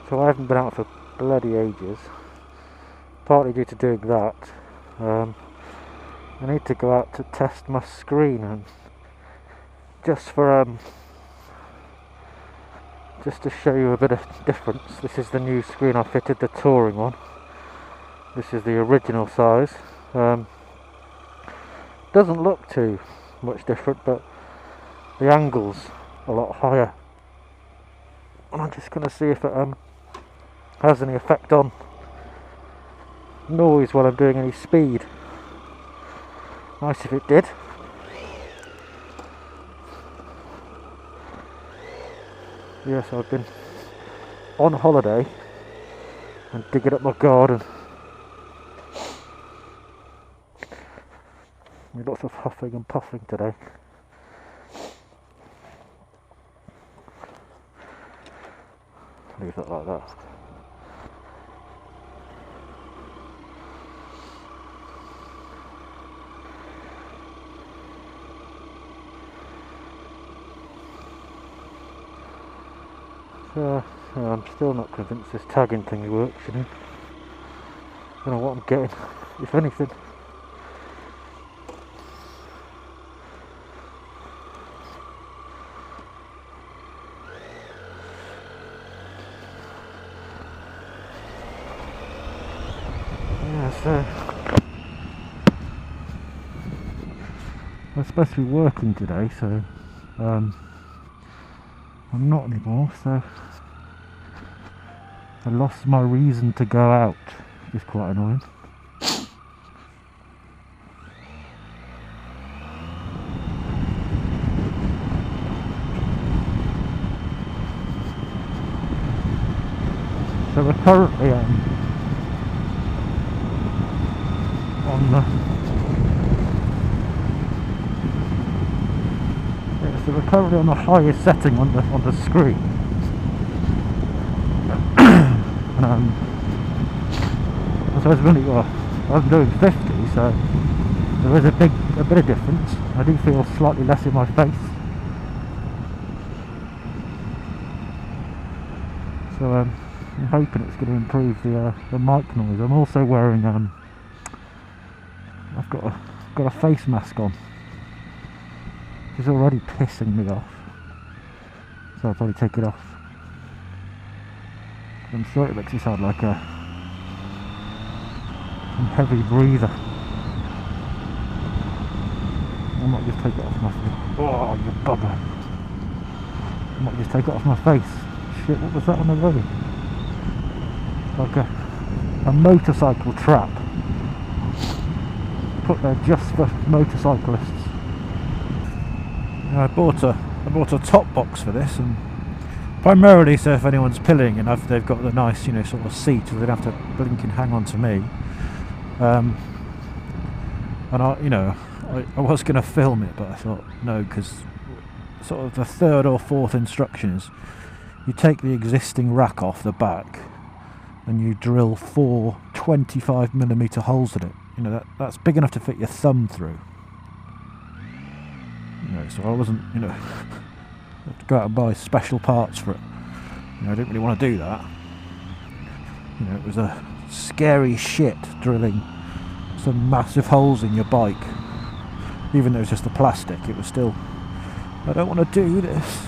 So I haven't been out for bloody ages, partly due to doing that. I need to go out to test my screen, and just to show you a bit of difference. This is the new screen I fitted the touring on. This is the original size. Doesn't look too much different, but the angle's a lot higher. And I'm just going to see if it has any effect on noise while I'm doing any speed. Nice if it did. Yes, I've been on holiday and digging up my garden. Lots of huffing and puffing today. Leave that like that. So, I'm still not convinced this tagging thing works, you know. Don't know what I'm getting, if anything. Yeah, so I'm supposed to be working today, so I'm not anymore, so I lost my reason to go out, which is quite annoying. So we're currently on the so we're currently on the highest setting on the screen. So it's really, I'm doing 50, so there is a bit of difference. I do feel slightly less in my face. So I'm hoping it's going to improve the mic noise. I'm also wearing I've got a face mask on. It's already pissing me off, so I'll probably take it off. I'm sure it makes me sound like a heavy breather. I might just take it off my face. Oh, you bugger! I might just take it off my face. Shit, what was that on the road? Like a motorcycle trap put there just for motorcyclists. I bought a top box for this, and primarily so if anyone's pilling and they've got the nice, sort of seat, so they don't have to blink and hang on to me. And I was going to film it, but I thought no, because sort of the third or fourth instruction is you take the existing rack off the back and you drill 4 25mm holes in it. That's big enough to fit your thumb through. So I wasn't, have to go out and buy special parts for it. I didn't really want to do that. It was a scary shit drilling some massive holes in your bike. Even though it was just the plastic, it was still, I don't want to do this.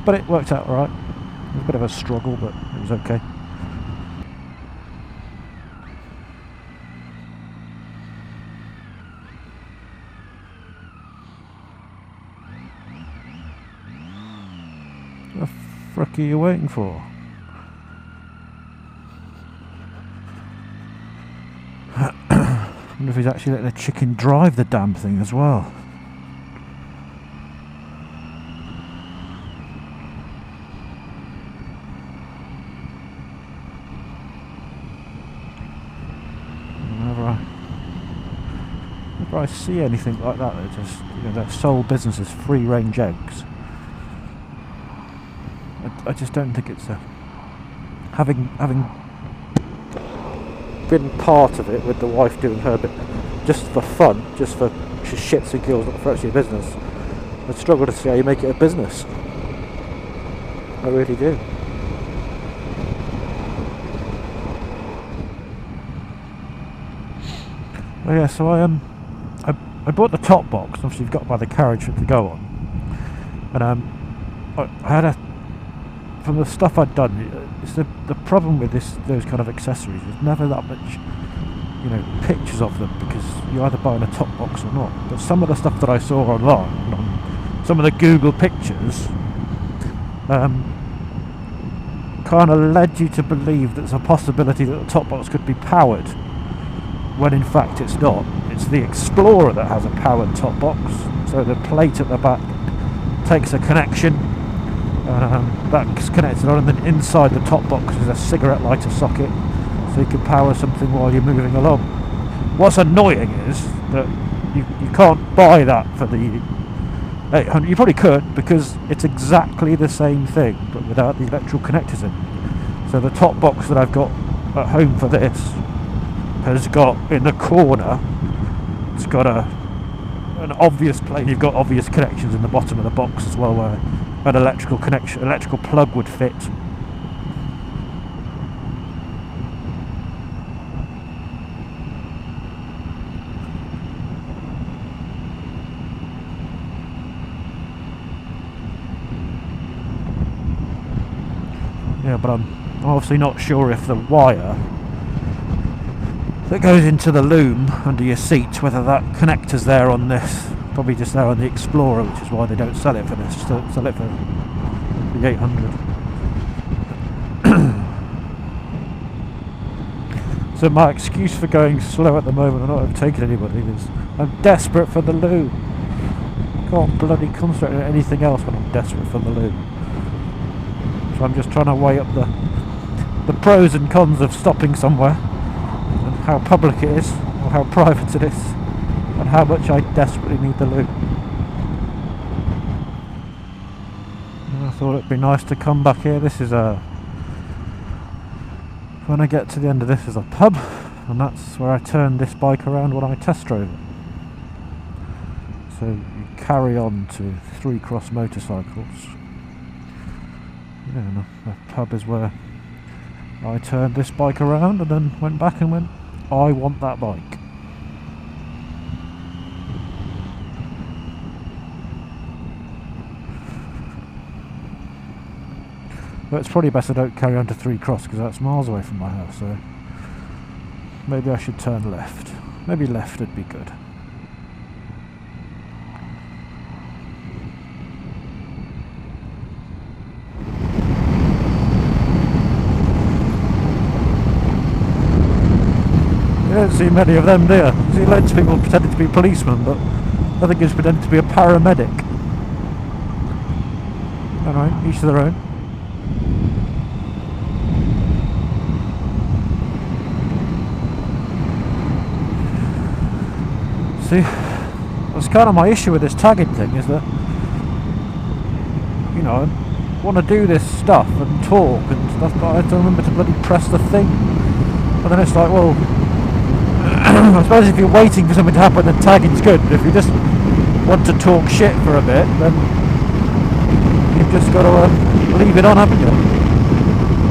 But it worked out alright. It was a bit of a struggle, but it was okay. What the frick are you waiting for? I wonder if he's actually letting the chicken drive the damn thing as well. Whenever I see anything like that, they're just, their sole business is free range eggs. I just don't think it's having been part of it with the wife doing her bit just for fun, just for shits and giggles, not for actually a business. I struggle to see how you make it a business. I really do. Oh yeah, so I bought the top box. Obviously, you've got to buy the carriage for it to go on, and I had from the stuff I'd done. It's the problem with those kind of accessories. There's never that much, pictures of them because you're either buying a top box or not. But some of the stuff that I saw online, on some of the Google pictures, kind of led you to believe that there's a possibility that the top box could be powered, when in fact it's not. It's the Explorer that has a powered top box. So the plate at the back takes a connection, that's connected on, and then inside the top box is a cigarette lighter socket, so you can power something while you're moving along. What's annoying is that you can't buy that for the 800. You probably could, because it's exactly the same thing but without the electrical connectors in. So the top box that I've got at home for this has got, in the corner, it's got an obvious plate. You've got obvious connections in the bottom of the box as well, where an electrical plug would fit. Yeah, but I'm obviously not sure if the wire that goes into the loom under your seat, whether that connector's there on this. Probably just there on the Explorer, which is why they don't sell it for this. Sell it for the 800. So my excuse for going slow at the moment and not overtaking anybody is I'm desperate for the loom. I can't bloody concentrate on anything else when I'm desperate for the loom. So I'm just trying to weigh up the pros and cons of stopping somewhere, and how public it is or how private it is, and how much I desperately need the loop. And I thought it'd be nice to come back here. This is when I get to the end of this is a pub, and that's where I turned this bike around when I test drove it. So you carry on to Three Cross Motorcycles. Yeah, and the pub is where I turned this bike around and then went back and went, I want that bike. But it's probably best I don't carry on to Three Cross because that's miles away from my house, so maybe I should turn left. Maybe left would be good. You don't see many of them, do you? You see loads of people pretending to be policemen, but I think it's pretending to be a paramedic. Alright, each to their own. See, that's kind of my issue with this tagging thing, is that, I want to do this stuff and talk and stuff, but I don't remember to bloody press the thing. And then it's like, well, I suppose if you're waiting for something to happen, then tagging's good. But if you just want to talk shit for a bit, then you've just got to leave it on, haven't you?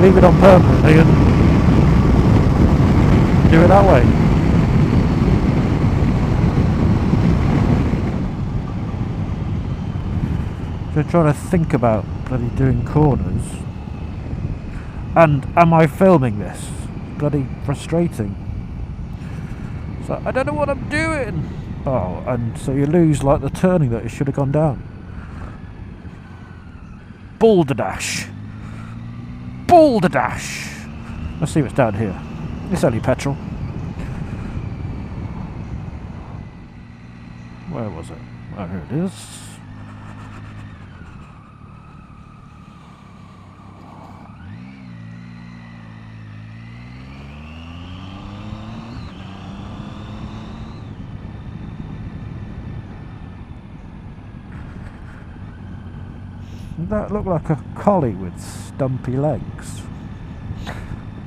Leave it on permanently and do it that way. So trying to think about bloody doing corners. And am I filming this? Bloody frustrating. So I don't know what I'm doing. Oh, and so you lose like the turning that it should have gone down. Balderdash. Balderdash. Let's see what's down here. It's only petrol. Where was it? Oh, here it is. That looked like a collie with stumpy legs.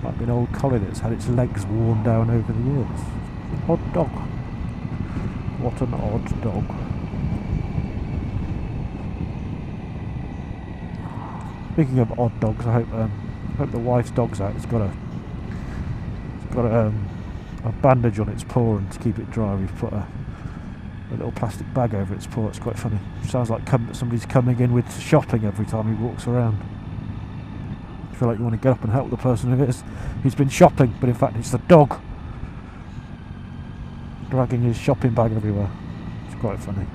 Might be an old collie that's had its legs worn down over the years. Odd dog. What an odd dog. Speaking of odd dogs, I hope the wife's dog's out. It's got a a bandage on its paw, and to keep it dry we've put a little plastic bag over its paw. It's quite funny. Sounds like somebody's coming in with shopping every time he walks around. You feel like you want to get up and help the person who's been shopping, but in fact it's the dog dragging his shopping bag everywhere. It's quite funny.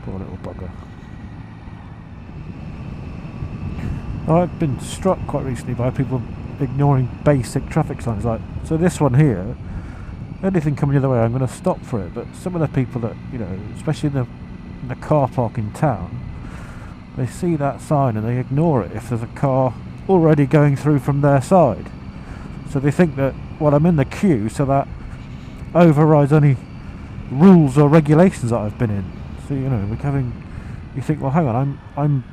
Poor little bugger. I've been struck quite recently by people ignoring basic traffic signs. Like, so this one here, anything coming the other way, I'm going to stop for it. But some of the people that, you know, especially in the car park in town, they see that sign and they ignore it if there's a car already going through from their side. So they think that, well, I'm in the queue, so that overrides any rules or regulations that I've been in. So, you know, you think, well, hang on, I'm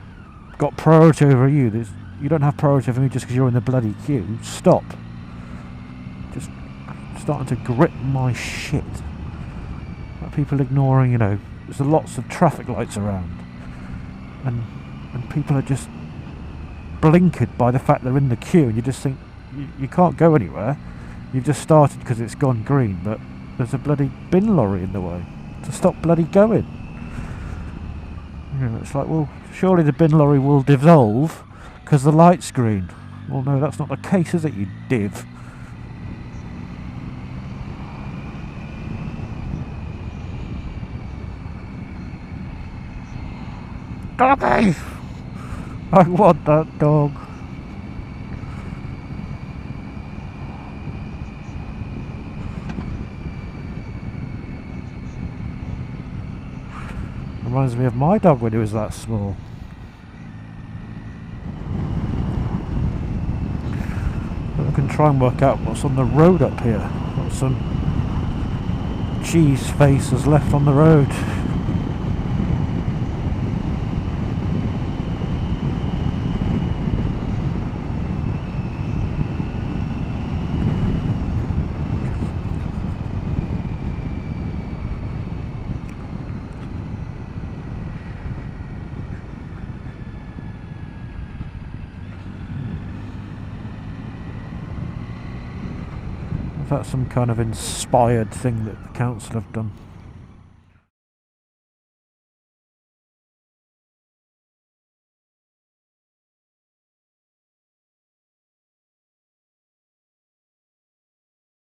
got priority over you. You don't have priority over me just because you're in the bloody queue. Stop. Just starting to grip my shit. Like people ignoring, you know, there's lots of traffic lights around, and people are just blinkered by the fact they're in the queue, and you just think you can't go anywhere. You've just started because it's gone green, but there's a bloody bin lorry in the way. To stop bloody going. You know, it's like, well, surely the bin lorry will dissolve because the light's green. Well, no, that's not the case, is it, you div? Doggy! I want that dog. Reminds me of my dog when he was that small. I can try and work out what's on the road up here. What some cheese face has left on the road. That's some kind of inspired thing that the council have done.